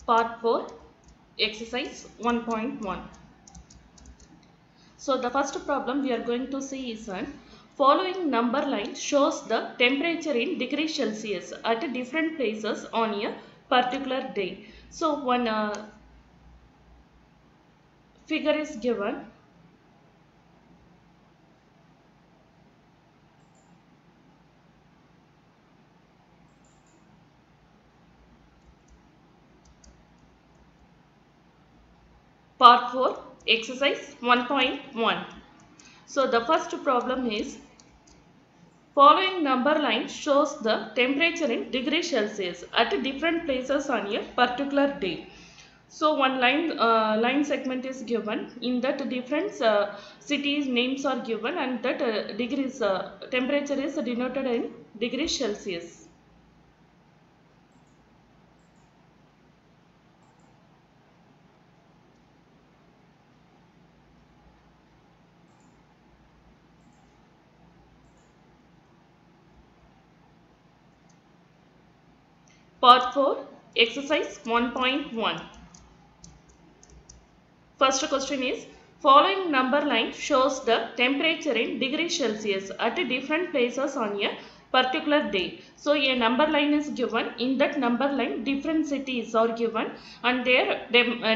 Part 4, exercise 1.1. So the first problem we are going to see is following number line shows the temperature in degrees Celsius at different places on a particular day. So one figure is given. Part 4, exercise 1.1. So the first problem is following number line shows the temperature in degrees Celsius at different places on a particular day. So one line segment is given. In that different cities names are given, and that degrees temperature is denoted in degrees Celsius. Part 4, exercise 1.1. First question is, following number line shows the temperature in degrees Celsius at different places on a particular day. So a number line is given. In that number line different cities are given and their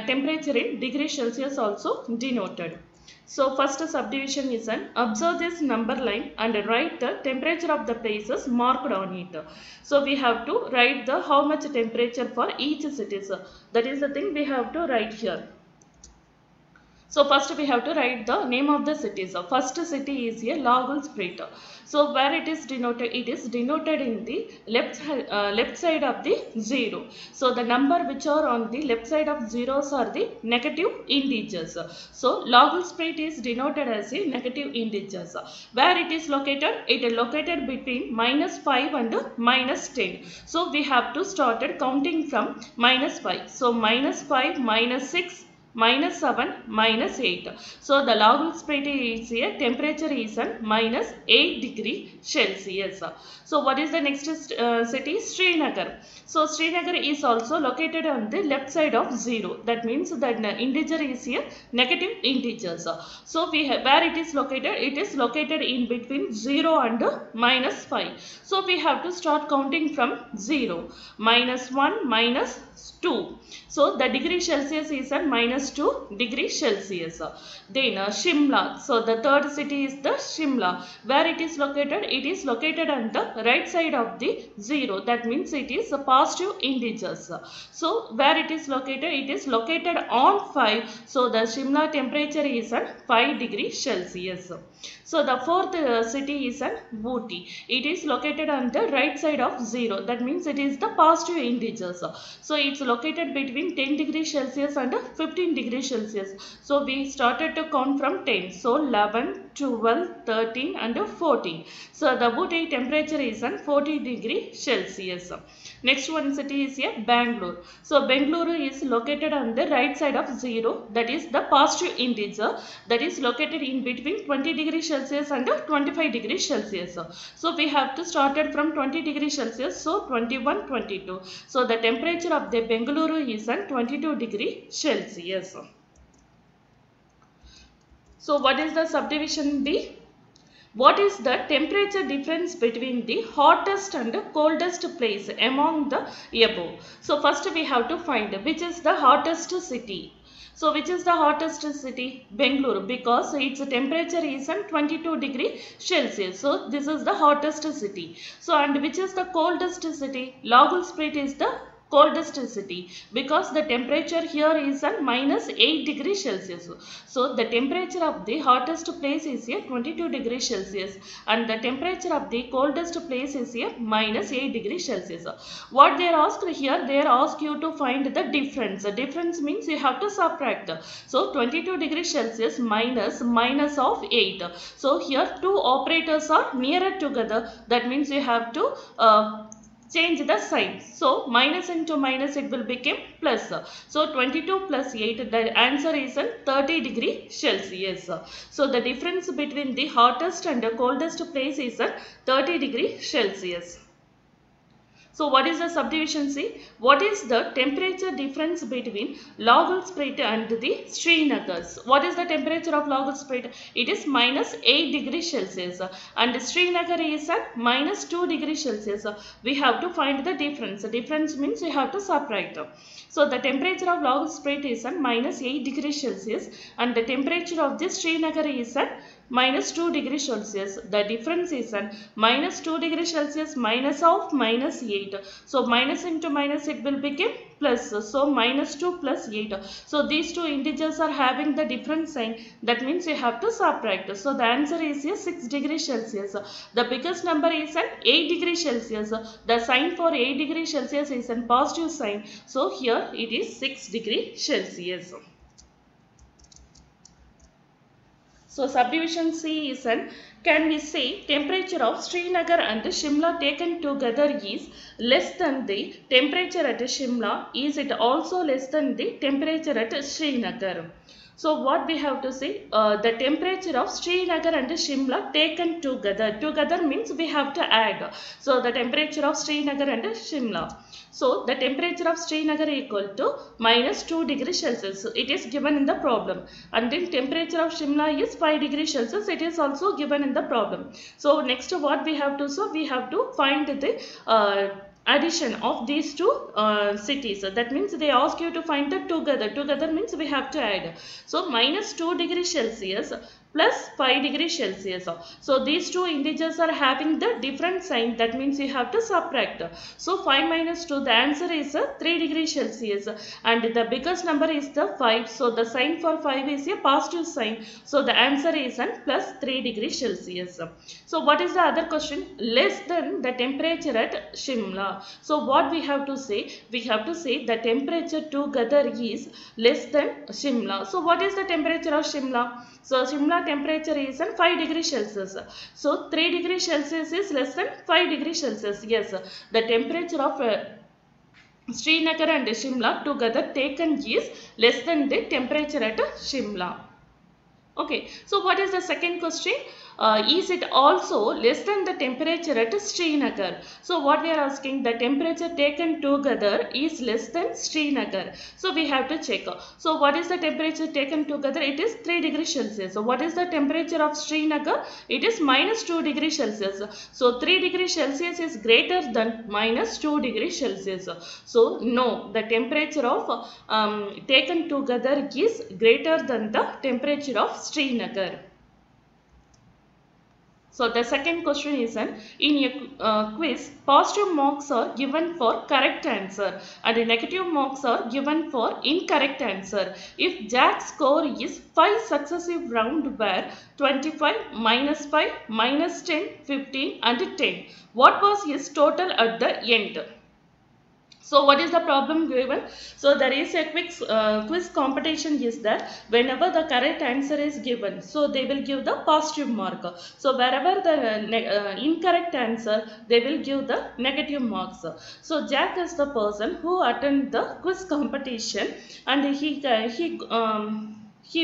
temperature in degrees Celsius also denoted. So first subdivision is observe this number line and write the temperature of the places marked on it. So we have to write the how much temperature for each city. So that is the thing we have to write here. So first we have to write the name of the city. So first city is a Lagulspret. So where it is denoted in the left side of the 0. So the number which are on the left side of zeros are the negative integers. So Lagulspret is denoted as a negative integers. Where it is located? It is located between -5 and -10. So we have to start counting from -5. So -5, -6, -7, -8. So the Lagulspret is here, temperature is -8 degree Celsius. So what is the next city? Srinagar. So Srinagar is also located on the left side of 0. That means that the integer is here negative integers. So we have, where it is located? It is located in between 0 and -5. So we have to start counting from 0. -1, -2. So the degree Celsius is at -2 degrees Celsius. Then Shimla. So the third city is the Shimla. Where it is located? It is located on the right side of the 0. That means it is a positive integers. So where it is located? It is located on 5. So the Shimla temperature is at 5 degrees Celsius. So the fourth city is at Ooty. It is located on the right side of 0. That means it is the positive integers. So it's located between 10 degrees Celsius and 15 degrees Celsius. So we started to count from 10. So 11, 12, 13 and 14. So the Ooty temperature is at 40 degrees Celsius. Next one city is here Bangalore. So Bangalore is located on the right side of 0. That is the positive integer. That is located in between 20 degrees Celsius and 25 degrees Celsius. So we have to start it from 20 degrees Celsius. So 21, 22. So the temperature of the Bangalore is at 22 degrees Celsius. So what is the subdivision B? What is the temperature difference between the hottest and coldest place among the above? So first we have to find which is the hottest city. So which is the hottest city? Bangalore, because its temperature is 22 degrees Celsius. So this is the hottest city. So and which is the coldest city? Lagulspret is the coldest city because the temperature here is at -8 degrees Celsius. So the temperature of the hottest place is here 22 degrees Celsius and the temperature of the coldest place is here -8 degrees Celsius. What they are asked here, they are asked you to find the difference. The difference means you have to subtract. So 22 degrees Celsius minus of 8. So here two operators are nearer together. That means you have to change the sign. So minus into minus it will become plus. So 22 plus 8, the answer is 30 degrees Celsius. So the difference between the hottest and the coldest place is 30 degrees Celsius. So what is the subdivision C? What is the temperature difference between Loughal Spit and the Srinagar? What is the temperature of Loughal Spit? It is minus 8 degrees Celsius and Srinagar is at minus 2 degrees Celsius. We have to find the difference. The difference means we have to subtract. So the temperature of Loughal Spit is at minus 8 degrees Celsius and the temperature of this Srinagar is at minus 2 degrees Celsius. The difference is at minus 2 degrees Celsius minus of minus 8. So minus into minus it will become plus. So minus 2 plus 8. So these two integers are having the different sign. That means you have to subtract. So the answer is here 6 degrees Celsius. The biggest number is at 8 degrees Celsius. The sign for 8 degrees Celsius is a positive sign. So here it is 6 degrees Celsius. So subdivision C is an, can we say temperature of Srinagar and Shimla taken together is less than the temperature at Shimla? Is it also less than the temperature at Srinagar? So what we have to say, the temperature of Srinagar and Shimla taken together. Together means we have to add. So the temperature of Srinagar and Shimla. So the temperature of Srinagar equal to minus 2 degrees Celsius. It is given in the problem. And then temperature of Shimla is 5 degrees Celsius. It is also given in the problem. So next what we have to, so we have to find the addition of these two cities. That means they ask you to find the together. Together means we have to add. So minus 2 degrees Celsius plus 5 degrees Celsius. So these two integers are having the different sign. That means you have to subtract. So 5 minus 2, the answer is 3 degrees Celsius. And the biggest number is the 5. So the sign for 5 is a positive sign. So the answer is plus 3 degrees Celsius. So what is the other question? Less than the temperature at Shimla. So what we have to say? We have to say the temperature together is less than Shimla. So what is the temperature of Shimla? So Shimla temperature is 5 degrees Celsius. So 3 degrees Celsius is less than 5 degrees Celsius. Yes, the temperature of Srinagar and Shimla together taken is less than the temperature at Shimla. Okay, so what is the second question? Is it also less than the temperature at Srinagar? So what we are asking, the temperature taken together is less than Srinagar. So we have to check. So what is the temperature taken together? It is 3 degrees Celsius. So what is the temperature of Srinagar? It is minus 2 degrees Celsius. So 3 degrees Celsius is greater than minus 2 degrees Celsius. So no, the temperature of taken together is greater than the temperature of Srinagar. So the second question is in a quiz, positive marks are given for correct answer and negative marks are given for incorrect answer. If Jack's score is 5 successive round were 25, minus 5, minus 10, 15 and 10. What was his total at the end? So what is the problem given? So there is a quick quiz competition is that whenever the correct answer is given, so they will give the positive mark. So wherever the incorrect answer, they will give the negative marks. So Jack is the person who attended the quiz competition and he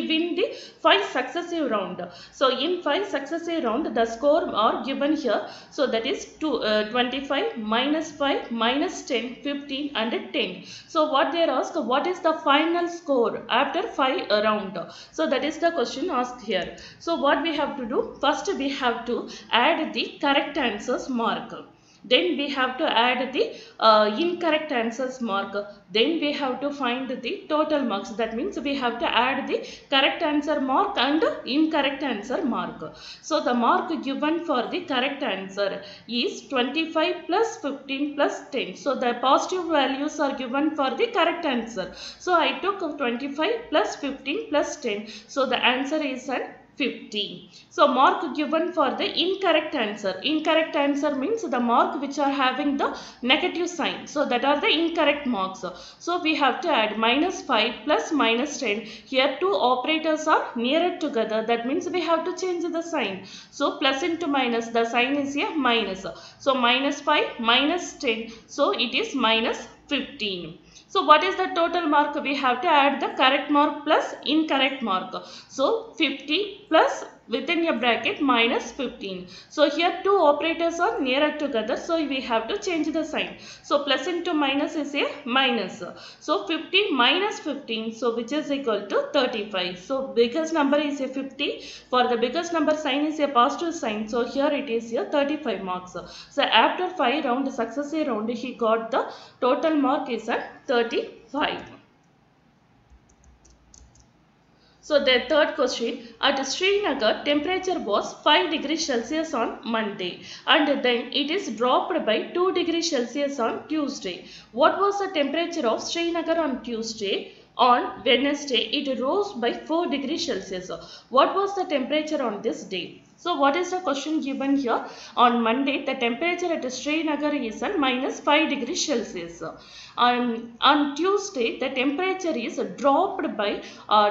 win the 5 successive round. So in 5 successive round, the score are given here. So that is 25, minus 5, minus 10, 15 and 10. So what they ask, what is the final score after 5 round? So that is the question asked here. So what we have to do? First we have to add the correct answers mark. Then we have to add the incorrect answers mark. Then we have to find the total marks. That means we have to add the correct answer mark and incorrect answer mark. So the mark given for the correct answer is 25 plus 15 plus 10. So the positive values are given for the correct answer. So I took 25 plus 15 plus 10. So the answer is 15. So mark given for the incorrect answer. Incorrect answer means the mark which are having the negative sign. So that are the incorrect marks. So we have to add minus 5 plus minus 10. Here two operators are nearer together. That means we have to change the sign. So plus into minus, the sign is here minus. So minus 5 minus 10. So it is minus 15. So what is the total mark? We have to add the correct mark plus incorrect mark. So 50 plus within a bracket minus 15. So here two operators are nearer together, so we have to change the sign. So plus into minus is a minus. So 50 minus 15, so which is equal to 35. So biggest number is a 50. For the biggest number, sign is a positive sign. So here it is a 35 marks. So after 5 round, successive round, he got the total mark is a 35. So the third question, at Srinagar, temperature was 5 degrees Celsius on Monday and then it is dropped by 2 degrees Celsius on Tuesday. What was the temperature of Srinagar on Tuesday? On Wednesday, it rose by 4 degrees Celsius. What was the temperature on this day? So what is the question given here? On Monday, the temperature at Srinagar is minus 5 degrees Celsius. On Tuesday, the temperature is dropped by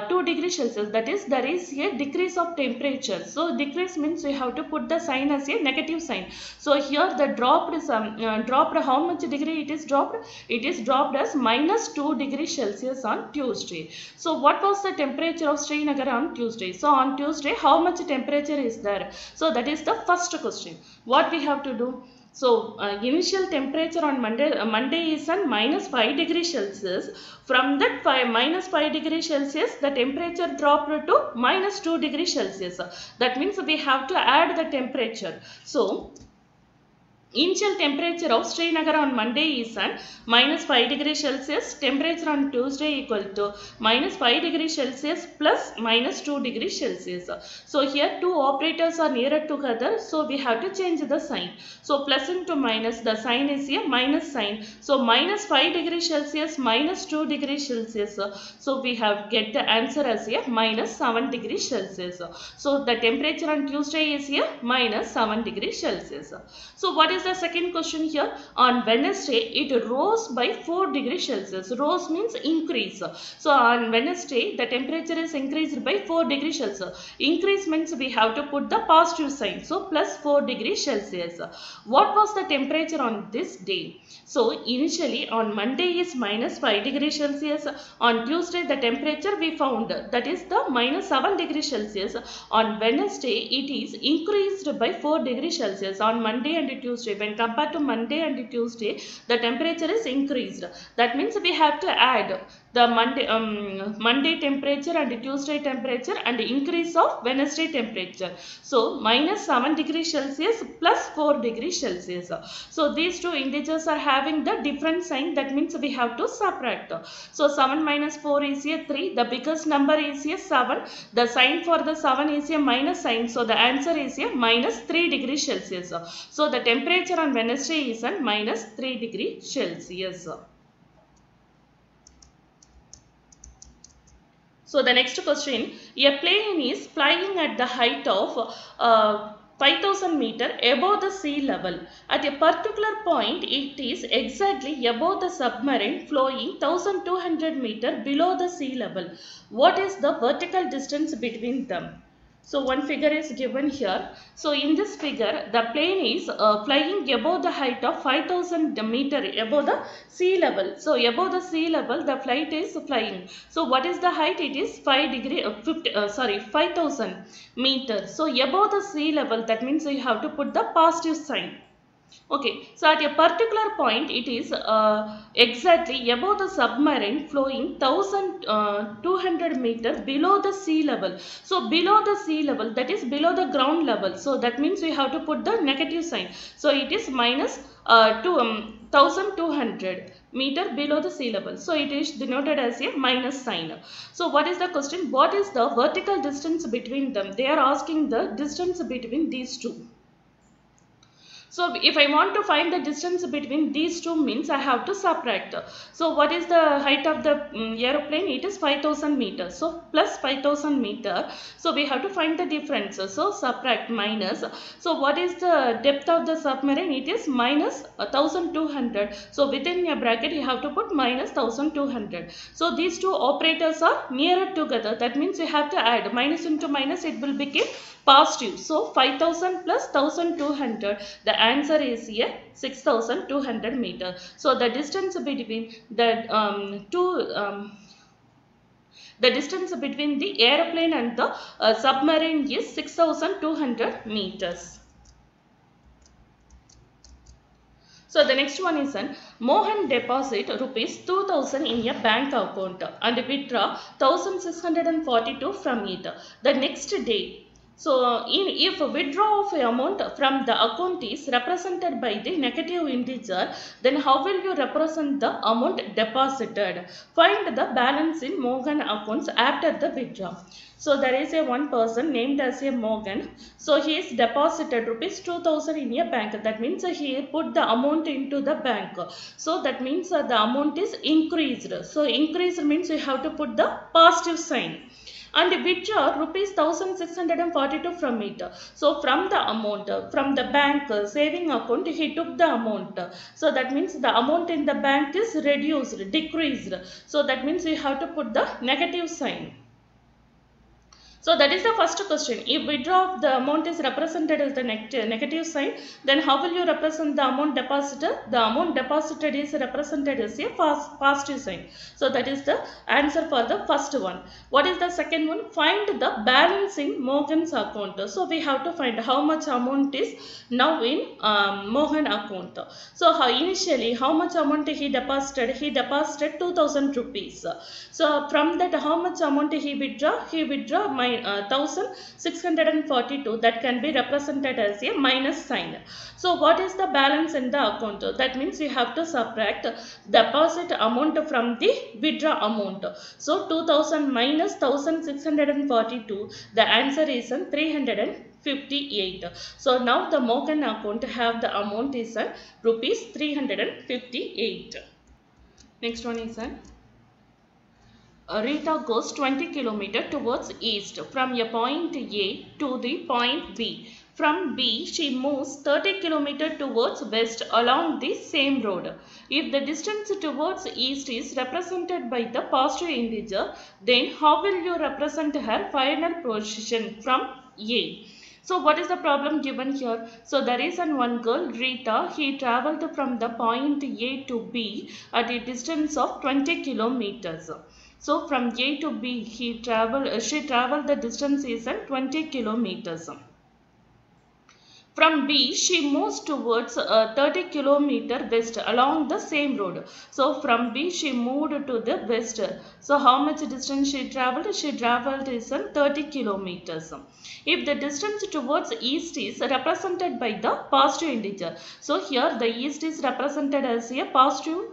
2 degrees Celsius. That is, there is a decrease of temperature. So decrease means we have to put the sign as a negative sign. So here the dropped is dropped. How much degree it is dropped? It is dropped as minus 2 degrees Celsius on Tuesday. So what was the temperature of Srinagar on Tuesday? So on Tuesday, how much temperature is there? So that is the first question. What we have to do? So initial temperature on Monday is on minus 5 degrees Celsius. From that minus 5 degrees Celsius, the temperature dropped to minus 2 degrees Celsius. That means we have to add the temperature. So initial temperature of Srinagar on Monday is at minus 5 degrees Celsius. Temperature on Tuesday equal to minus 5 degrees Celsius plus minus 2 degrees Celsius. So here two operators are nearer together. So we have to change the sign. So plus into minus, the sign is a minus sign. So minus 5 degrees Celsius minus 2 degrees Celsius. So we have get the answer as a minus 7 degrees Celsius. So the temperature on Tuesday is a minus 7 degrees Celsius. So what is the second question here? On Wednesday, it rose by 4 degrees Celsius. Rose means increase. So on Wednesday, the temperature is increased by 4 degrees Celsius. Increase means we have to put the positive sign. So plus 4 degrees Celsius. What was the temperature on this day? So initially on Monday is minus 5 degrees Celsius. On Tuesday, the temperature we found, that is the minus 7 degrees Celsius. On Wednesday, it is increased by 4 degrees Celsius. On Monday and Tuesday, when compared to Monday and Tuesday, the temperature is increased. That means we have to add the Monday temperature and Tuesday temperature and increase of Wednesday temperature. So minus 7 degrees Celsius plus 4 degrees Celsius. So these two integers are having the different sign. That means we have to subtract. So 7 minus 4 is a 3. The biggest number is a 7. The sign for the 7 is a minus sign. So the answer is a minus 3 degrees Celsius. So the temperature on Wednesday is at minus 3 degrees Celsius. So the next question, a plane is flying at the height of 5000 meter above the sea level. At a particular point, it is exactly above the submarine flowing 1200 meter below the sea level. What is the vertical distance between them? So one figure is given here. So in this figure, the plane is flying above the height of 5000 meter above the sea level. So above the sea level, the flight is flying. So what is the height? It is 5000 meters. So above the sea level, that means you have to put the positive sign. Okay, so at a particular point, it is exactly above the submarine flowing 1200 meter below the sea level. So below the sea level, that is below the ground level. So that means we have to put the negative sign. So it is minus 1200 meter below the sea level. So it is denoted as a minus sign. So what is the question? What is the vertical distance between them? They are asking the distance between these two. So if I want to find the distance between these two means I have to subtract. So what is the height of the aeroplane? It is 5000 meters. So plus 5000 meter. So we have to find the difference. So subtract minus. So what is the depth of the submarine? It is minus 1200. So within a bracket you have to put minus 1200. So these two operators are nearer together. That means we have to add minus into minus. It will become positive. So 5000 plus 1200. The answer is here 6200 meter. So the distance between the The distance between the airplane and the submarine is 6,200 meters. So the next one is an Mohan deposit rupees 2000 in a bank account and withdraw 1642 from it. The next day, so if withdraw of amount from the account is represented by the negative integer, then how will you represent the amount deposited? Find the balance in Mohan accounts after the withdrawal. So there is a one person named as a Morgan. So he is deposited rupees 2000 in a bank. That means he put the amount into the bank. So that means the amount is increased. So increased means you have to put the positive sign. And withdraw rupees 1642 from it. So from the amount, from the bank saving account, he took the amount. So that means the amount in the bank is reduced, decreased. So that means you have to put the negative sign. So that is the first question. If withdraw of the amount is represented as the negative sign, then how will you represent the amount deposited? The amount deposited is represented as a positive sign. So that is the answer for the first one. What is the second one? Find the balance in Morgan's account. So we have to find how much amount is now in Mohan account. So initially how much amount he deposited? He deposited 2000 rupees. So from that how much amount he withdraw? He withdraw 1642. That can be represented as a minus sign. So what is the balance in the account? That means we have to subtract deposit amount from the withdraw amount. So 2000 minus 1642. The answer is 358. So now the Morgan account have the amount is rupees 358. Next one is Rita goes 20 km towards east from a point A to the point B. From B, she moves 30 km towards west along the same road. If the distance towards east is represented by the positive integer, then how will you represent her final position from A? So what is the problem given here? So there is one girl, Rita. He travelled from the point A to B at a distance of 20 kilometers. So from A to B, she travelled the distance is 20 kilometers. From B, she moves towards 30 km west along the same road. So from B, she moved to the west. So how much distance she travelled? She travelled is 30 kilometers. If the distance towards east is represented by the positive integer. So here the east is represented as a positive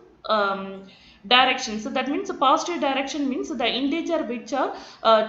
direction. So that means positive direction means the integer which are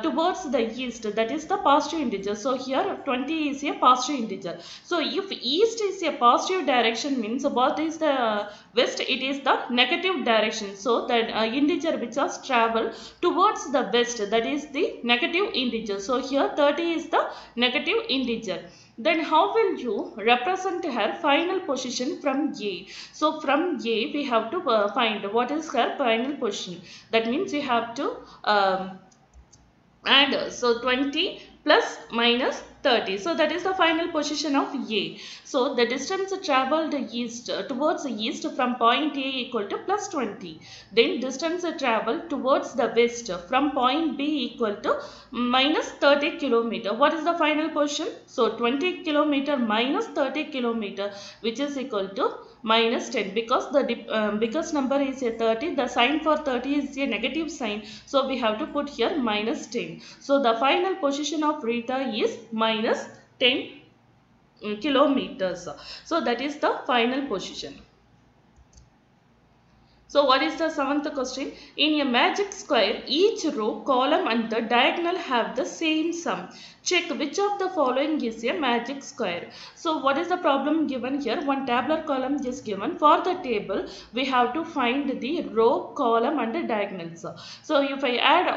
towards the east, that is the positive integer. So here 20 is a positive integer. So if east is a positive direction means what is the west? It is the negative direction. So that integer which has travel towards the west, that is the negative integer. So here 30 is the negative integer. Then how will you represent her final position from A? So from A we have to find what is her final position. That means we have to add, so 20 plus minus 30. So that is the final position of A. So the distance travelled east towards the east from point A equal to plus 20. Then distance travelled towards the west from point B equal to minus 30 km. What is the final position? So 20 km minus 30 km, which is equal to minus 10, because the biggest number is a 30. The sign for 30 is a negative sign. So we have to put here minus 10. So the final position of Rita is minus 10 kilometers. So that is the final position. So what is the seventh question? In a magic square, each row, column and the diagonal have the same sum. Check which of the following is a magic square. So what is the problem given here? One tabular column is given. For the table, we have to find the row, column and the diagonals. So if I add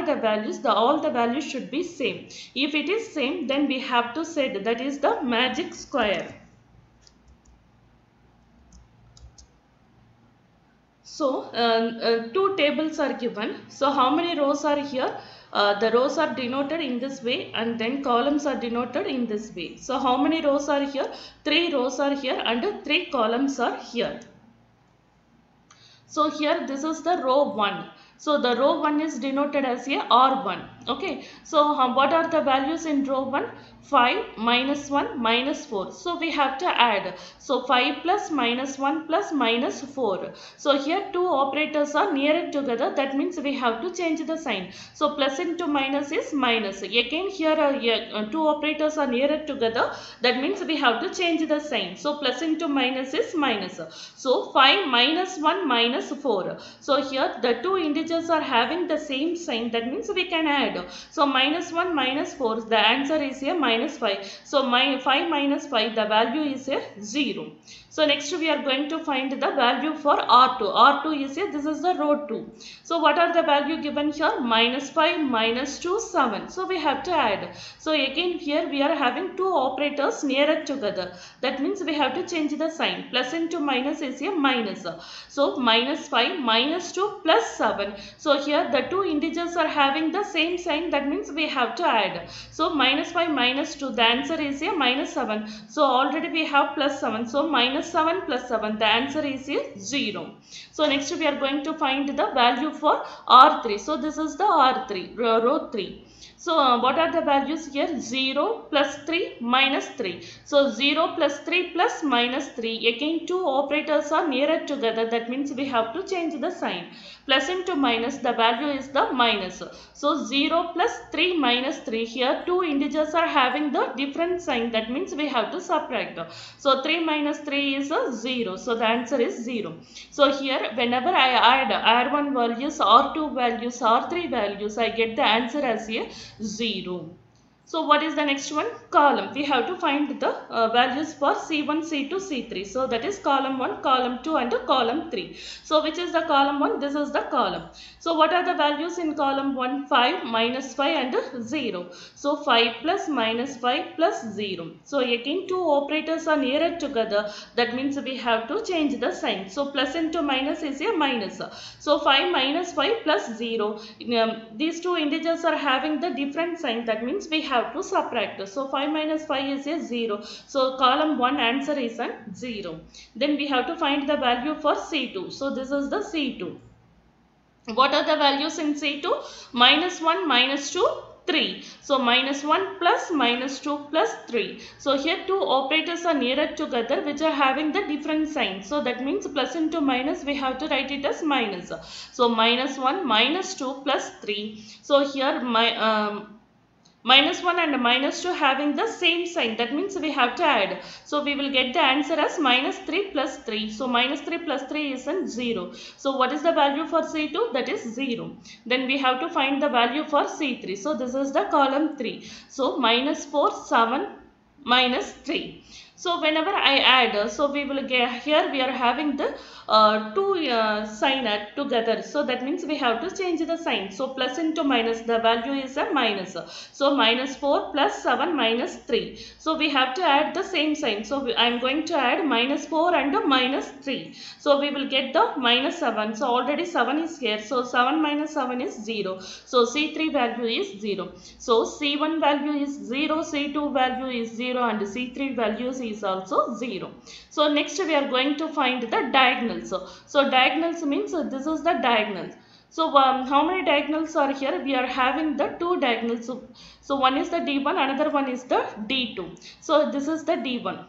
the values, all the values should be same. If it is same, then we have to say that is the magic square. So two tables are given. So how many rows are here? The rows are denoted in this way and then columns are denoted in this way. So how many rows are here? 3 rows are here and 3 columns are here. So here this is the row 1. So the row 1 is denoted as a R1. Okay. So what are the values in row 1? 5 minus 1 minus 4. So we have to add. So 5 plus minus 1 plus minus 4. So here two operators are nearer together. That means we have to change the sign. So plus into minus is minus. Again here two operators are nearer together. That means we have to change the sign. So plus into minus is minus. So 5 minus 1 minus 4. So here the two integers are having the same sign. That means we can add. So minus 1 minus 4. The answer is here minus 5. So 5 minus 5, the value is here 0. So next we are going to find the value for R2. R2 is here, this is the row 2. So what are the value given here? Minus 5 minus 2, 7. So we have to add. So again here we are having two operators nearer together. That means we have to change the sign. Plus into minus is here minus. So minus 5 minus 2 plus 7. So here the two integers are having the same sign. That means we have to add. So minus 5 minus 2, the answer is here minus 7. So already we have plus 7. So minus 7 plus 7, the answer is here 0. So next we are going to find the value for R3. So this is the R3, row 3. So what are the values here? 0 plus 3 minus 3. So 0 plus 3 plus minus 3. Again two operators are nearer together. That means we have to change the sign. Plus into minus, the value is the minus. So 0 plus 3 minus 3. Here two integers are having the different sign. That means we have to subtract. So 3 minus 3 is a 0. So the answer is 0. So here whenever I add R1 values, R2 values, R3 values, I get the answer as a 0. So what is the next one? Column. We have to find the values for C1, C2, C3. So that is column 1, column 2 and column 3. So which is the column 1? This is the column. So what are the values in column 1? 5, minus 5 and 0. So 5 plus minus 5 plus 0. So again two operators are nearer together. That means we have to change the sign. So plus into minus is a minus. So 5 minus 5 plus 0. These two integers are having the different sign. That means we have to subtract. So 5 minus 5 is a 0. So column 1 answer is a 0. Then we have to find the value for C2. So this is the C2. What are the values in C2? Minus 1, minus 2, 3. So minus 1 plus minus 2 plus 3. So here two operators are nearer together which are having the different sign. So that means plus into minus we have to write it as minus. So minus 1 minus 2 plus 3. So here minus 1 and minus 2 having the same sign. That means we have to add. So we will get the answer as minus 3 plus 3. So minus 3 plus 3 is 0. So what is the value for C2? That is 0. Then we have to find the value for C3. So this is the column 3. So minus 4, 7, minus 3. So whenever I add, so we will get here we are having the two sign together. So that means we have to change the sign. So plus into minus, the value is a minus. So minus 4 plus 7 minus 3. So we have to add the same sign. So I am going to add minus 4 and minus 3. So we will get the minus 7. So already 7 is here. So 7 minus 7 is 0. So C3 value is 0. So C1 value is 0, C2 value is 0 and C3 values is also 0. So next we are going to find the diagonals. So diagonals means this is the diagonal. So how many diagonals are here? We are having the two diagonals. So one is the D1, another one is the D2. So this is the D1.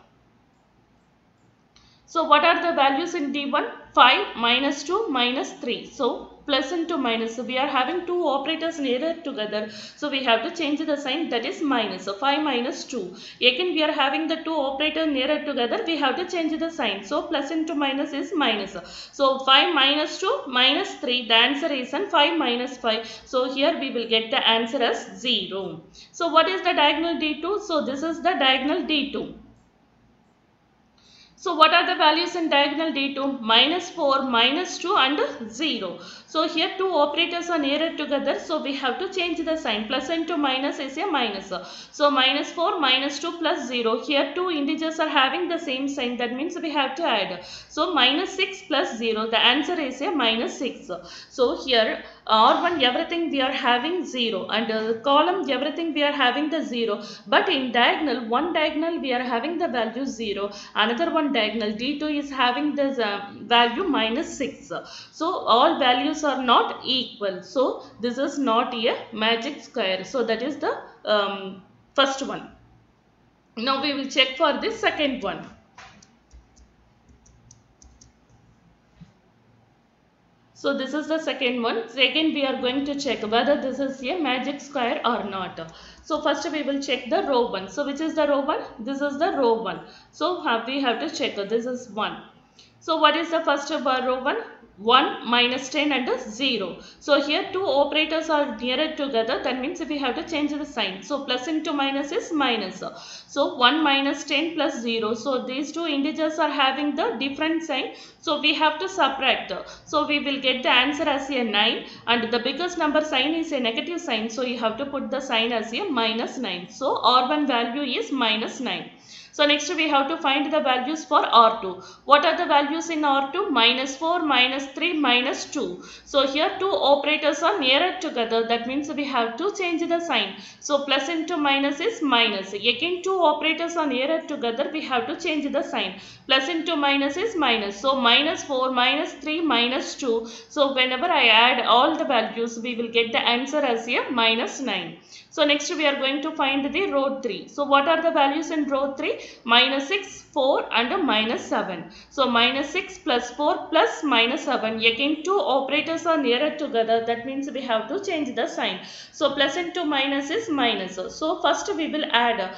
So what are the values in D1? 5, minus 2, minus 3. So plus into minus. So we are having two operators nearer together. So we have to change the sign, that is minus. So 5 minus 2. Again we are having the two operators nearer together. We have to change the sign. So plus into minus is minus. So 5 minus 2 minus 3. The answer is 5 minus 5. So here we will get the answer as 0. So what is the diagonal D2? So this is the diagonal D2. So what are the values in diagonal D2? Minus 4, minus 2 and 0. So here two operators are nearer together. So we have to change the sign. Plus into minus is a minus. So minus 4, minus 2 plus 0. Here two integers are having the same sign. That means we have to add. So minus 6 plus 0. The answer is a minus 6. So here R1 everything we are having 0 and column everything we are having the 0. But in diagonal, one diagonal we are having the value 0. Another one one diagonal D2 is having this value minus 6. So all values are not equal. So this is not a magic square. So that is the first one. Now we will check for the second one. So this is the second one. Second we are going to check whether this is a magic square or not. So first we will check the row 1. So which is the row 1? This is the row 1. So we have to check. This is 1. So what is the first row 1? 1 minus 10 and 0. So here two operators are nearer together. That means we have to change the sign. So plus into minus is minus. So 1 minus 10 plus 0. So these two integers are having the different sign. So we have to subtract. So we will get the answer as a 9. And the biggest number sign is a negative sign. So you have to put the sign as a minus 9. So R1 value is minus 9. So next we have to find the values for R2. What are the values in R2? Minus 4, minus 3, minus 2. So here two operators are nearer together. That means we have to change the sign. So plus into minus is minus. Again two operators are nearer together. We have to change the sign. Plus into minus is minus. So minus 4, minus 3, minus 2. So whenever I add all the values, we will get the answer as a minus 9. So next we are going to find the row 3. So what are the values in row 3? Minus 6, 4 and minus 7. So minus 6 plus 4 plus minus 7. Again two operators are nearer together. That means we have to change the sign. So plus into minus is minus. So first we will add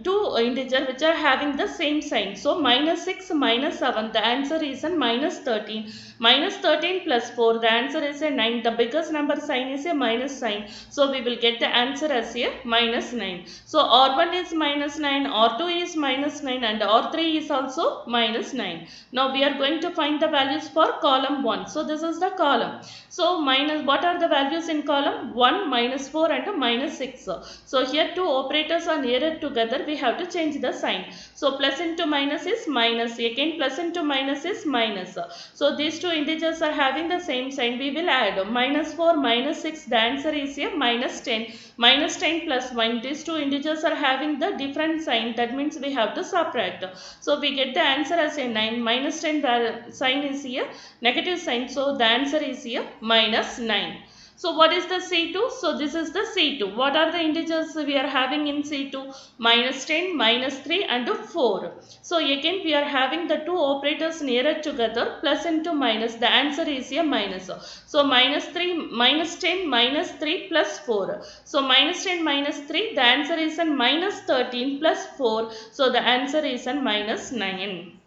two integers which are having the same sign. So minus 6 minus 7. The answer is a minus 13. Minus 13 plus 4. The answer is a 9. The biggest number sign is a minus sign. So we will get the answer as a minus 9. So R1 is minus 9, R2 is minus 9 and R3 is also minus 9. Now we are going to find the values for column 1. So this is the column. So what are the values in column? 1, minus 4 and minus 6. So here two operators are nearer together. We have to change the sign. So plus into minus is minus. Again plus into minus is minus. So these two integers are having the same sign. We will add minus 4, minus 6. The answer is a minus 10. Minus 10 plus 1. These two integers are having the different sign. That means we have to subtract. So we get the answer as a 9. Minus 10 sign is here negative sign. So the answer is here minus 9. So what is the C2? So this is the C2. What are the integers we are having in C2? Minus 10, minus 3 and 4. So again we are having the two operators nearer together. Plus into minus. The answer is here minus. So minus 3, minus 10, minus 3 plus 4. So minus 10, minus 3. The answer is a minus 13 plus 4. So the answer is a minus 9.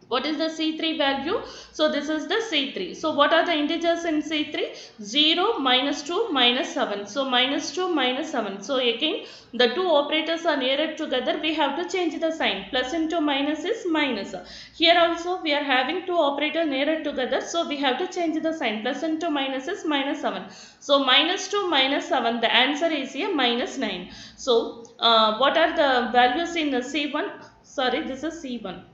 What is the C3 value? So this is the C3. So what are the integers in C3? 0, minus 2, minus 7. So minus 2, minus 7. So again the two operators are nearer together. We have to change the sign. Plus into minus is minus. Here also we are having two operators nearer together. So we have to change the sign. Plus into minus is minus 7. So minus 2, minus 7. The answer is here minus 9. So what are the values in the C1? Sorry, this is C1.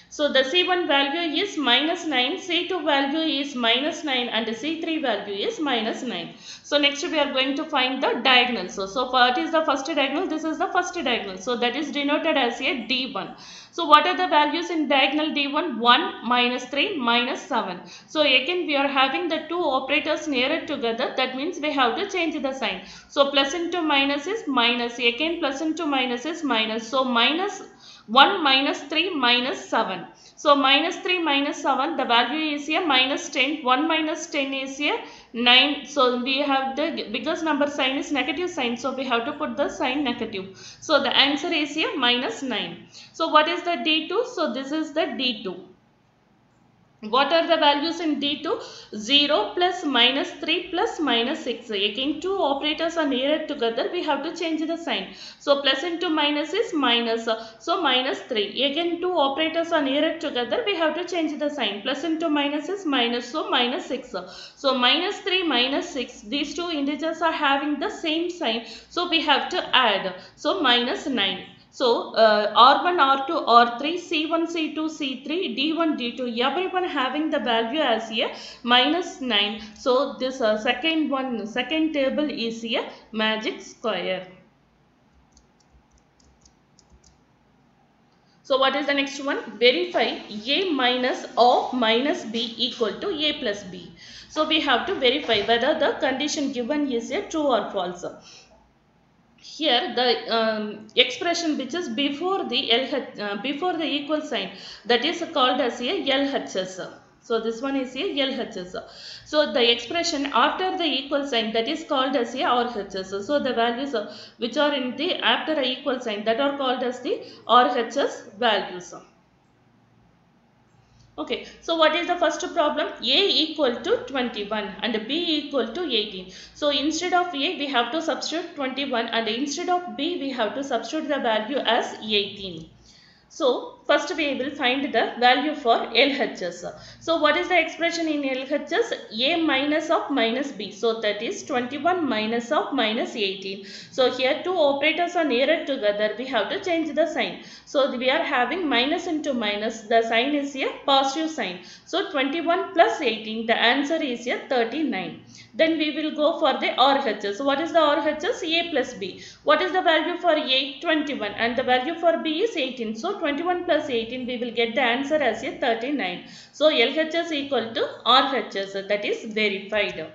So the C1 value is minus 9, C2 value is minus 9 and the C3 value is minus 9. So next we are going to find the diagonal. So what is the first diagonal? This is the first diagonal. So that is denoted as a D1. So what are the values in diagonal D1? 1, minus 3, minus 7. So again we are having the two operators nearer together. That means we have to change the sign. So plus into minus is minus. Again plus into minus is minus. So minus 1 minus 3 minus 7. So minus 3 minus 7, the value is here minus 10. 1 minus 10 is here 9. So we have the biggest number sign is negative sign. So we have to put the sign negative. So the answer is here minus 9. So what is the D2? So this is the D2. What are the values in D2? 0 plus minus 3 plus minus 6. Again two operators are nearer together. We have to change the sign. So plus into minus is minus. So minus 3. Again two operators are nearer together. We have to change the sign. Plus into minus is minus. So minus 6. So minus 3 minus 6. These two integers are having the same sign. So we have to add. So minus 9. So R1, R2, R3, C1, C2, C3, D1, D2, everyone having the value as a minus 9. So this second table is a magic square. So what is the next one? Verify A minus of minus B equal to A plus B. So we have to verify whether the condition given is a true or false. Here the expression which is before the before the equal sign, that is called as a LHS. So this one is a LHS. So the expression after the equal sign, that is called as a RHS. So the values which are in the after a equal sign, that are called as the RHS values. Okay, so what is the first problem? A equal to 21 and B equal to 18. So instead of A we have to substitute 21 and instead of B we have to substitute the value as 18. So first we will find the value for LHS. So what is the expression in LHS? A minus of minus B. So that is 21 minus of minus 18. So here two operators are nearer together. We have to change the sign. So we are having minus into minus. The sign is a positive sign. So 21 plus 18. The answer is a 39. Then we will go for the RHS. So what is the RHS? A plus B. What is the value for A? 21 and the value for B is 18. So 21 plus 18 we will get the answer as a 39. So LHS equal to RHS, that is verified.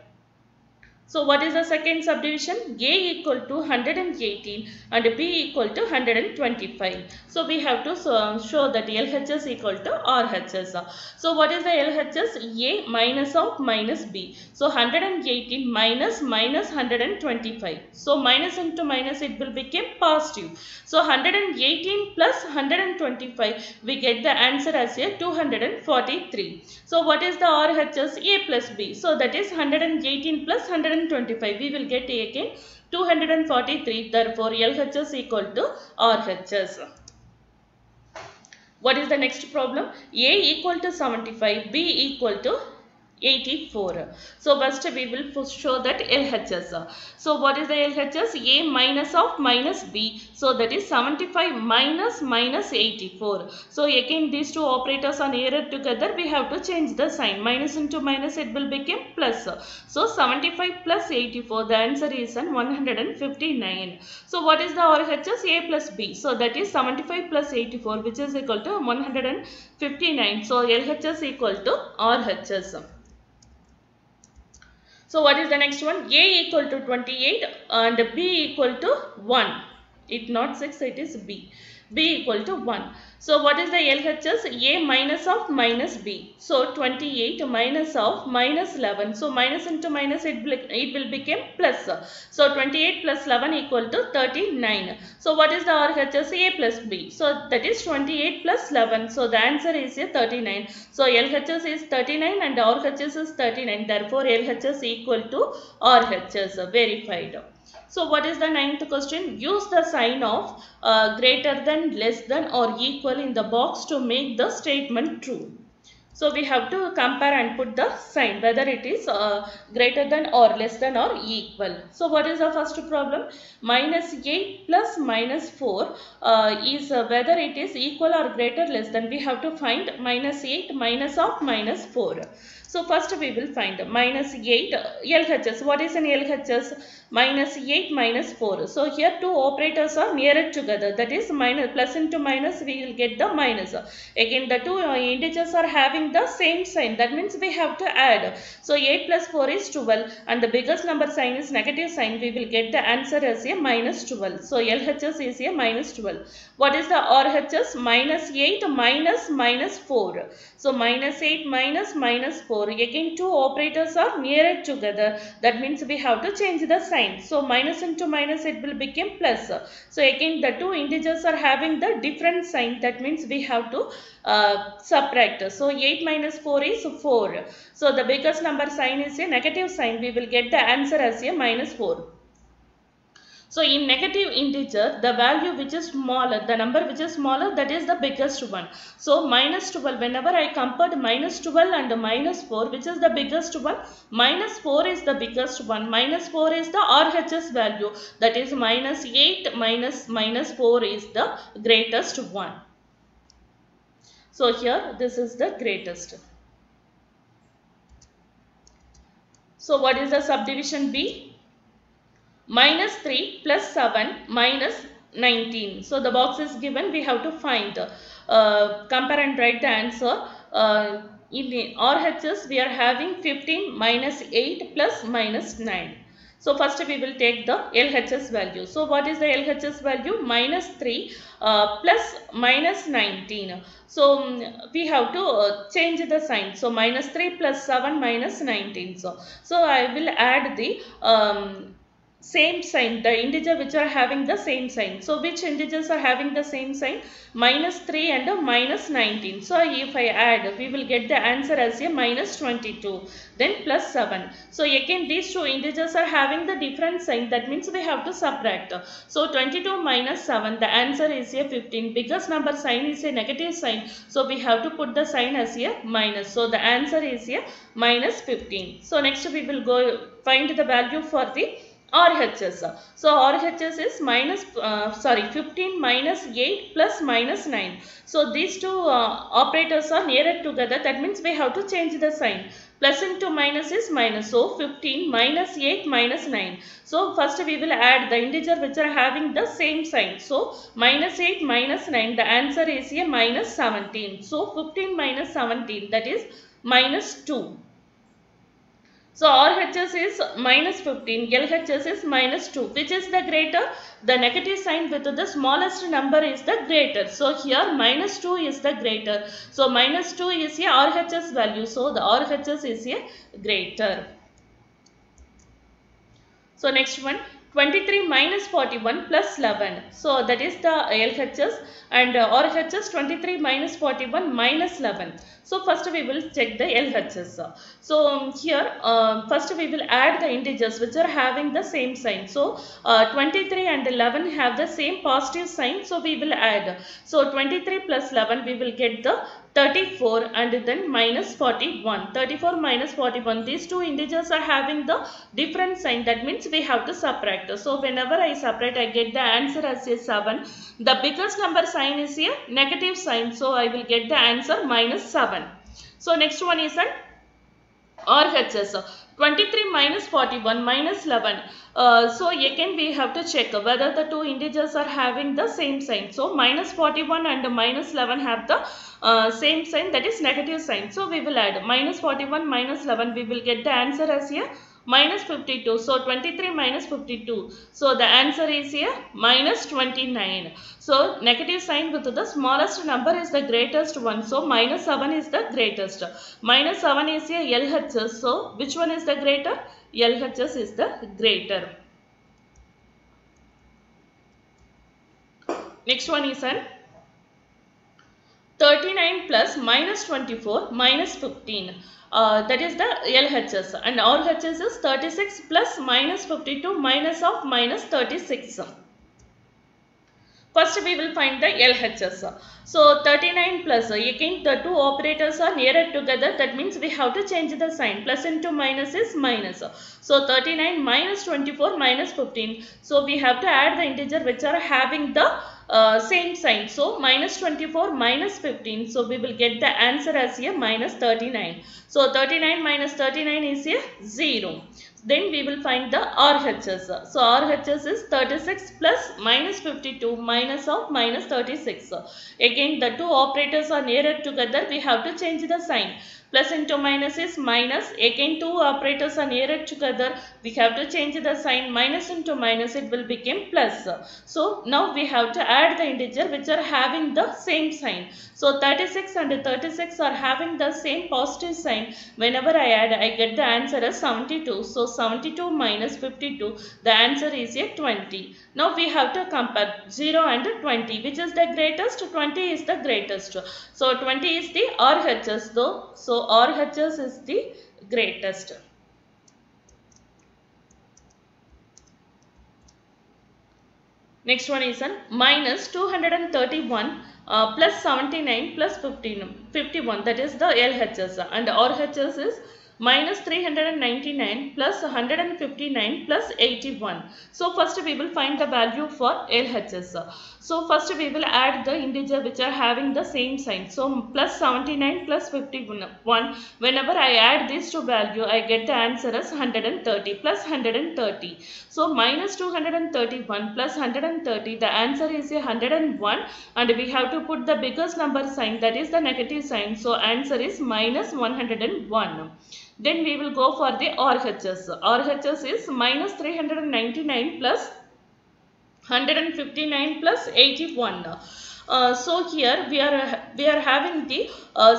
So what is the second subdivision? A equal to 118 and B equal to 125. So we have to show that LHS equal to RHS. So what is the LHS? A minus of minus B. So 118 minus 125. So minus into minus it will become positive. So 118 plus 125 we get the answer as a 243. So what is the RHS? A plus B. So that is 118 plus 125. We will get again 243. Therefore LHS equal to RHS. What is the next problem? A equal to 75, B equal to 84. So first we will show that LHS. So what is the LHS? A minus of minus B. So that is 75 minus 84. So again these two operators are nearer together. We have to change the sign. Minus into minus it will become plus. So 75 plus 84. The answer is 159. So what is the RHS? A plus B. So that is 75 plus 84 which is equal to 159. So LHS equal to RHS. So what is the next one? A equal to 28 and B equal to 1. It not 6, it is B. B equal to 1. So what is the LHS? A minus of minus B. So 28 minus of minus 11. So minus into minus it will become plus. So 28 plus 11 equal to 39. So what is the RHS? A plus B. So that is 28 plus 11. So the answer is a 39. So LHS is 39 and RHS is 39. Therefore LHS equal to RHS. Verified. So what is the ninth question? Use the sign of greater than, less than or equal in the box to make the statement true. So we have to compare and put the sign whether it is greater than or less than or equal. So what is the first problem? Minus 8 plus minus 4 is whether it is equal or greater less than. We have to find minus 8 minus of minus 4. So first we will find minus 8 LHS. What is an LHS? Minus 8 minus 4. So here two operators are nearer together. That is minus, plus into minus we will get the minus. Again the two integers are having the same sign. That means we have to add. So 8 plus 4 is 12 and the biggest number sign is negative sign. We will get the answer as a minus 12. So LHS is a minus 12. What is the RHS? Minus 8 minus minus 4. So minus 8 minus minus 4. Again two operators are nearer together. That means we have to change the sign. So minus into minus it will become plus. So again the two integers are having the different sign. That means we have to subtract. So 8 minus 4 is 4. So the biggest number sign is a negative sign. We will get the answer as a minus 4. So in negative integer, the value which is smaller, the number which is smaller, that is the biggest one. So minus 12, whenever I compared minus 12 and minus 4, which is the biggest one? Minus 4 is the biggest one. Minus 4 is the RHS value. That is minus 8 minus minus 4 is the greatest one. So here this is the greatest. So what is the subdivision B? Minus 3 plus 7 minus 19. So the box is given, we have to find, compare and write the answer. In the RHS we are having 15 minus 8 plus minus 9. So first we will take the LHS value. So what is the LHS value? Minus 3 plus minus 19. So we have to change the sign. So minus 3 plus 7 minus 19. So I will add the same sign, the integer which are having the same sign. So which integers are having the same sign? Minus 3 and minus 19. So if I add, we will get the answer as a minus 22. Then plus 7. So again these two integers are having the different sign. That means we have to subtract. So 22 minus 7, the answer is a 15. Biggest number sign is a negative sign. So we have to put the sign as a minus. So the answer is a minus 15. So next we will go find the value for the RHS. So RHS is 15 minus 8 plus minus 9. So these two operators are nearer together. That means we have to change the sign. Plus into minus is minus. So 15 minus 8 minus 9. So first we will add the integer which are having the same sign. So minus 8 minus 9. The answer is a minus 17. So 15 minus 17, that is minus 2. So RHS is minus 15, LHS is minus 2. Which is the greater? The negative sign with the smallest number is the greater. So here minus 2 is the greater. So minus 2 is a RHS value. So the RHS is a greater. So next one, 23 minus 41 plus 11. So that is the LHS, and RHS 23 minus 41 minus 11. So first we will check the LHS. So here first we will add the integers which are having the same sign. So 23 and 11 have the same positive sign. So we will add. So 23 plus 11 we will get the 34 and then minus 41. 34 minus 41. These two integers are having the different sign. That means we have to subtract. So whenever I separate, I get the answer as a 7. The biggest number sign is a negative sign. So I will get the answer minus 7. So next one is an RHS. 23 minus 41 minus 11. So again we have to check whether the two integers are having the same sign. So minus 41 and minus 11 have the same sign, that is negative sign. So we will add minus 41 minus 11. We will get the answer as a minus 52. So 23 minus 52. So the answer is here minus 29. So negative sign with the smallest number is the greatest one. So minus 7 is the greatest. Minus 7 is a LHS. So which one is the greater? LHS is the greater. Next one is an 39 plus minus 24 minus 15. That is the LHS, and RHS is 36 plus minus 52 minus of minus 36. First we will find the LHS. So 39 plus, again the two operators are nearer together. That means we have to change the sign. Plus into minus is minus. So 39 minus 24 minus 15. So we have to add the integer which are having the same sign. So minus 24 minus 15. So we will get the answer as a minus 39. So 39 minus 39 is a 0. Then we will find the RHS. So RHS is 36 plus minus 52 minus of minus 36. Again the two operators are nearer together. We have to change the sign. Plus into minus is minus. Again two operators are nearer together. We have to change the sign. Minus into minus, it will become plus. So now we have to add the integer which are having the same sign. So 36 and 36 are having the same positive sign. Whenever I add, I get the answer as 72. So 72 minus 52, the answer is a 20. Now we have to compare 0 and 20. Which is the greatest? 20 is the greatest. So 20 is the RHS though. So RHS is the greatest. Next one is minus 231 plus 79 plus 51. That is the LHS, and RHS is minus 399 plus 159 plus 81. So first we will find the value for LHS. So first we will add the integer which are having the same sign. So plus 79 plus 51. Whenever I add these two value, I get the answer as 130 plus 130. So minus 231 plus 130, the answer is 101, and we have to put the biggest number sign, that is the negative sign. So answer is minus 101. Then we will go for the RHS. RHS is minus 399 plus 159 plus 81. So here we are having the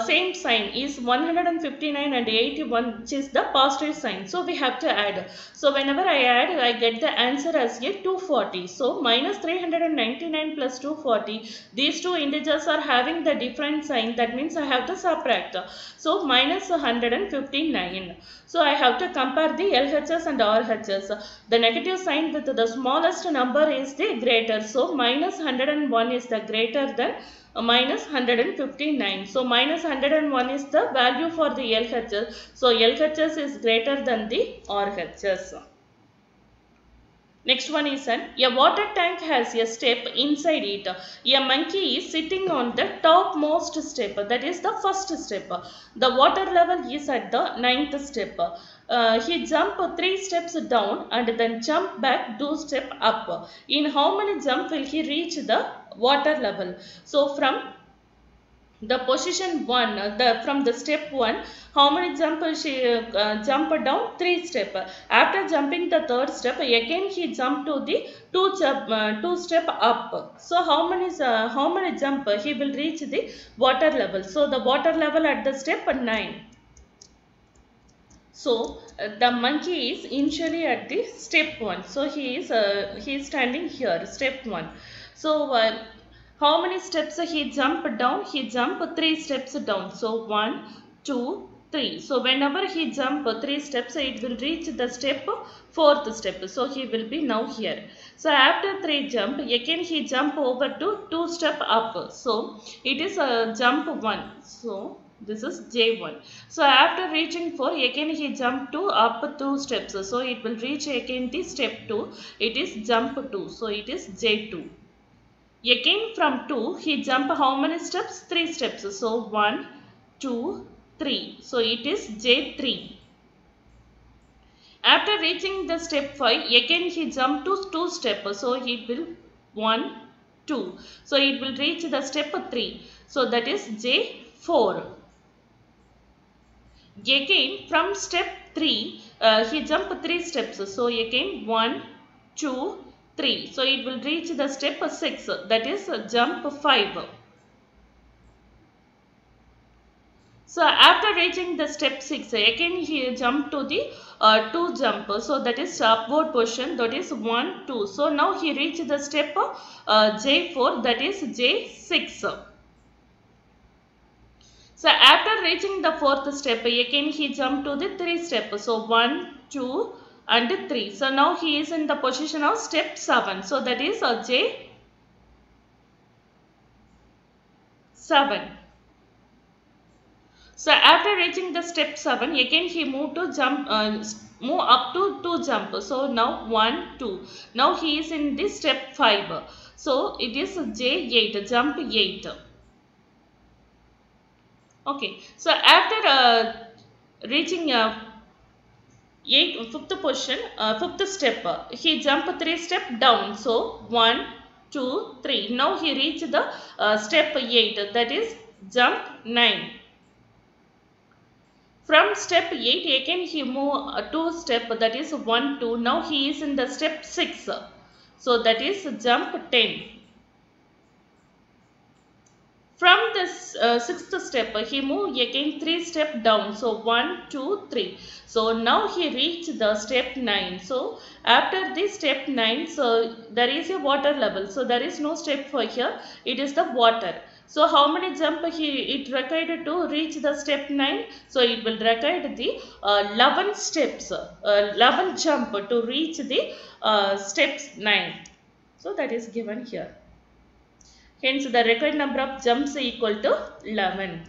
same sign is 159 and 81, which is the positive sign. So we have to add. So whenever I add, I get the answer as a 240. So minus 399 plus 240. These two integers are having the different sign. That means I have to subtract. So minus 159. So I have to compare the LHS and RHS. The negative sign with the smallest number is the greater. So minus 101 is the greater than minus 159. So minus 101 is the value for the LHS. So LHS is greater than the RHS. Next one is a water tank has a step inside it. A monkey is sitting on the topmost step, that is the first step. The water level is at the 9th step. He jumped 3 steps down and then jump back 2 steps up. In how many jumps will he reach the water level? So from the position 1, from the step 1, how many jump she jump down? 3 step. After jumping the 3rd step, again he jumped to the 2 step up. So how many jump he will reach the water level? So the water level at the step 9. So the monkey is initially at the step 1. So he is standing here, step 1. So how many steps he jumped down? He jumped 3 steps down. So 1, 2, 3. So whenever he jump 3 steps, it will reach the step 4th step. So he will be now here. So after 3 jump, again he jump over to 2 step up. So it is a jump 1. So this is J1. So after reaching 4, again he jump to up 2 steps. So it will reach again the step 2. It is jump 2. So it is J2. Again from 2, he jump how many steps? 3 steps. So 1, 2, 3. So it is J3. After reaching the step 5, again he jump to 2 steps. So it will 1, 2. So it will reach the step 3. So that is J4. Again from step 3, he jump 3 steps. So again 1, 2, 3. So it will reach the step 6, that is jump 5. So after reaching the step 6, again he jump to the 2 jump. So that is upward position, that is 1, 2. So now he reached the step J4, that is J6. So after reaching the 4th step, again he jump to the 3 step. So 1, 2 and 3. So now he is in the position of step 7. So that is J7. So after reaching the step 7, again he move up to 2 jump. So now 1, 2. Now he is in this step 5. So it is J8, jump 8. Okay. So after reaching 5th position, 5th step, he jump 3 step down. So 1, 2, 3. Now he reached the step 8, that is jump 9. From step 8, again he move 2 step, that is 1, 2. Now he is in the step 6. So that is jump 10. From this 6th step, he move again 3 step down. So 1, 2, 3. So now he reached the step 9. So after this step 9, so there is a water level. So there is no step for here. It is the water. So how many jump it required to reach the step 9? So it will require the 11 steps, 11 jump to reach the steps 9. So that is given here. Hence the required number of jumps equal to 11.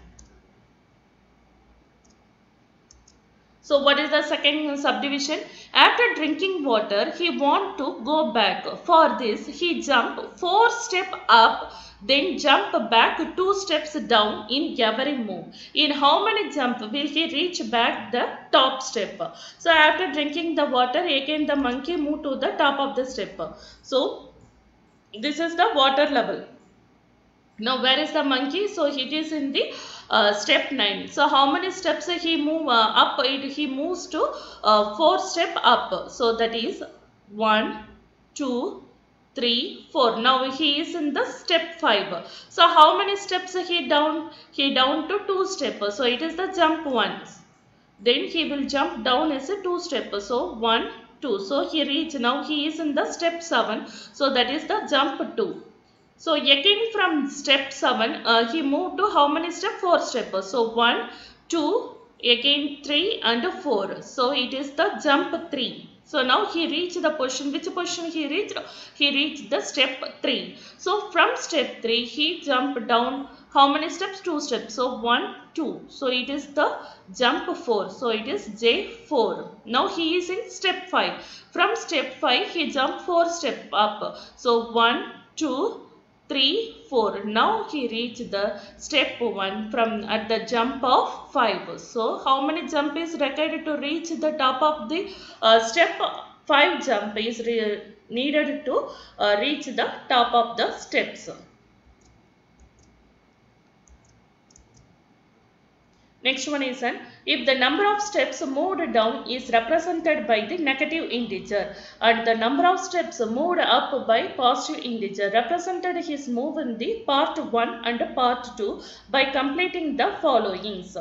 So what is the second subdivision? After drinking water, he want to go back. For this, he jump 4 steps up, then jump back 2 steps down in every move. In how many jump will he reach back the top step? So after drinking the water, again the monkey move to the top of the step. So this is the water level. Now where is the monkey? So it is in the step 9. So how many steps he move up? He moves to 4 step up. So that is 1, 2, 3, 4. Now he is in the step 5. So how many steps he down? He down to 2 steps. So it is the jump 1. Then he will jump down as a 2 step. So 1, 2. So he reach. Now he is in the step 7. So that is the jump 2. So again from step 7, he moved to how many steps? 4 steps. So 1, 2, again 3 and 4. So it is the jump 3. So now he reached the position. Which position he reached? He reached the step 3. So from step 3, he jumped down how many steps? 2 steps. So 1, 2. So it is the jump 4. So it is J4. Now he is in step 5. From step 5, he jumped 4 steps up. So 1, 2, 3, 4. Now he reached the step 1 from at the jump of 5. So how many jump is required to reach the top of the step 5 jump is needed to reach the top of the steps. Next one is if the number of steps moved down is represented by the negative integer and the number of steps moved up by positive integer, represented his move in the part 1 and part 2 by completing the followings.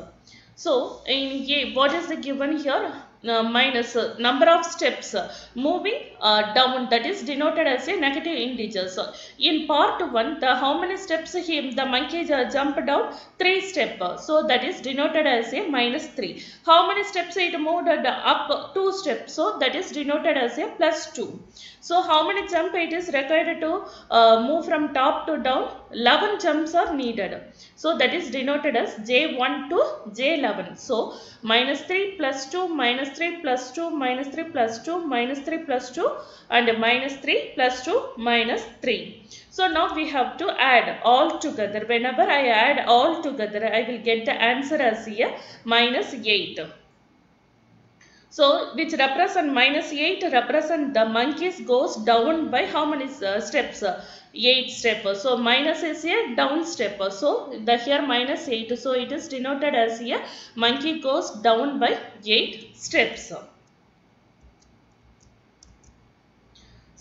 So in A, what is the given here? Minus number of steps moving down, that is denoted as a negative integer. So in part 1, how many steps the monkey jumped down? 3 steps. So that is denoted as a minus 3. How many steps it moved up? 2 steps. So that is denoted as a plus 2. So how many jump it is required to move from top to down? 11 jumps are needed. So that is denoted as J1 to J11. So minus 3 plus 2 minus 3 plus 2 minus 3 plus 2 minus 3 plus 2 and minus 3 plus 2 minus 3. So now we have to add all together. Whenever I add all together, I will get the answer as here minus 8. So which represent minus 8 represent the monkeys goes down by how many steps? 8 steps. So minus is a down step. So the here minus 8. So it is denoted as here monkey goes down by 8 steps.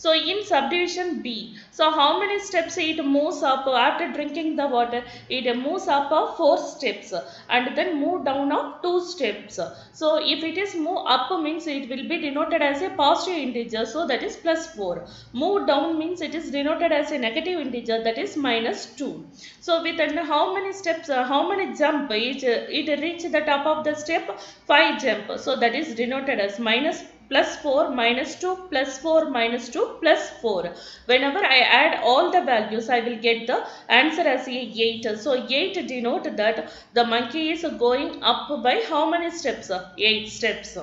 So in subdivision B, so how many steps it moves up after drinking the water? It moves up of 4 steps and then move down of 2 steps. So if it is move up means it will be denoted as a positive integer, so that is plus 4. Move down means it is denoted as a negative integer, that is minus 2. So with how many steps, how many jump it reach the top of the step? 5 jump. So that is denoted as minus plus 4 minus 2 plus 4 minus 2 plus 4. Whenever I add all the values, I will get the answer as 8. So 8 denote that the monkey is going up by how many steps? 8 steps.